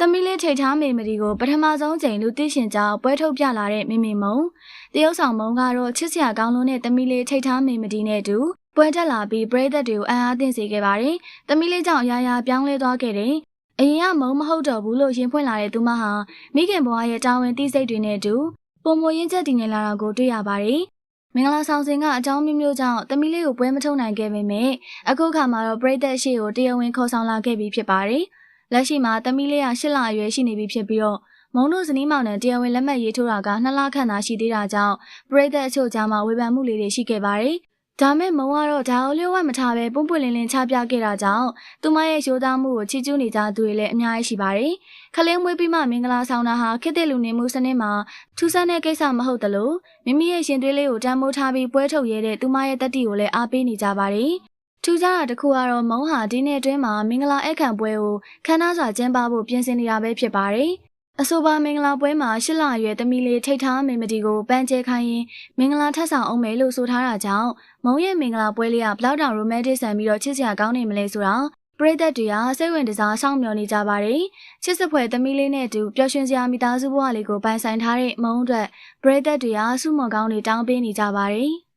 သမီးလေးထိတ်ထားမေမဒီကိုပထမဆုံးချိန်လူသိရှင်ကြောင့်ပွဲထုတ်ပြလာတဲ့မိမိမုံတရုတ်ဆောင်မုံကတော့ချစ်စရာကောင်းလို့နဲ့သမီးလေးထိတ်ထားမေမဒီနဲ့အတူပွဲတက်လာပြီးပရိသတ်တွေကိုအံ့အားသင့်စေခဲ့ပါတယ်။သမီးလေးကြောင့်အရာရာပြောင်းလဲသွားခဲ့တယ်။အရင်ကမုံမဟုတ်တော့ဘူးလို့ရင်ဖွင့်လာတဲ့သူမဟာမိခင်ဘွားရဲ့တာဝန်သိစိတ်တွေနဲ့အတူပုံမရင်းချက်တည်နေလာတာကိုတွေ့ရပါတယ်။မင်္ဂလာဆောင်စဉ်ကအကြောင်းမျိုးမျိုးကြောင့်သမီးလေးကိုပွဲမထုတ်နိုင်ခဲ့ပေမဲ့အခုခါမှာတော့ပရိသတ်ရှေ့ကိုတရားဝင်ခေါ်ဆောင်လာခဲ့ပြီးဖြစ်ပါတယ်။လက်ရှိမှာသမီးလေးက8လအရွယ်ရှိနေပြီဖြစ်ပြီးတော့မုံတို့ဇနီးမောင်နဲ့တရားဝင်လက်မှတ်ရေးထိုးတာက2လခန့်သာရှိသေးတာကြောင့်ပရိသတ်အချို့ကြားမှာဝေဖန်မှုလေးတွေရှိခဲ့ပါတယ်။ဒါမဲ့မုံကတော့ဒါကိုလျှို့ဝှက်မထားပဲပွန့်ပွန့်လင်းလင်းချပြခဲ့တာကြောင့်သူမရဲ့ရိုးသားမှုကိုချီးကျူးနေကြသူတွေလည်းအများကြီးရှိပါတယ်။ခလင်းမွေးပြီးမှမင်္ဂလာဆောင်တာဟာခေတ်သစ်လူနေမှုစနစ်မှာထူးဆန်းတဲ့ကိစ္စမဟုတ်သလိုမိမိရဲ့ရှင်သွေးလေးကိုတန်ဖိုးထားပြီးပွဲထုတ်ရတဲ့သူမရဲ့တတိကိုလည်းအားပေးနေကြပါတယ်။ထူးခြားတာတစ်ခုကတော့မုံဟာဒီနေ့အတွင်းမှာမင်္ဂလာအခမ်းပွဲကိုခမ်းနားစွာကျင်းပဖို့ပြင်ဆင်နေတာပဲဖြစ်ပါတယ်။အဆိုပါမင်္ဂလာပွဲမှာ8လအရွယ်သမီးလေးထိတ်ထားမေမဒီကိုပန်းကျဲခိုင်းရင်မင်္ဂလာထပ်ဆောင်အောင်မယ်လို့ဆိုထားတာကြောင့်မုံရဲ့မင်္ဂလာပွဲလေးကဘလောက်တောင်ရိုမန်တစ်ဆန်ပြီးတော့ချစ်စရာကောင်းနေမလဲဆိုတာပရိသတ်တွေကစိတ်ဝင်စားစောင့်မျှော်နေကြပါတယ်။ချစ်စဖွယ်သမီးလေးနဲ့အတူပျော်ရွှင်စရာမိသားစုဘဝလေးကိုပိုင်ဆိုင်ထားတဲ့မုံအတွက်ပရိသတ်တွေကဆုမွန်ကောင်းတွေတောင်းပေးနေကြပါတယ်။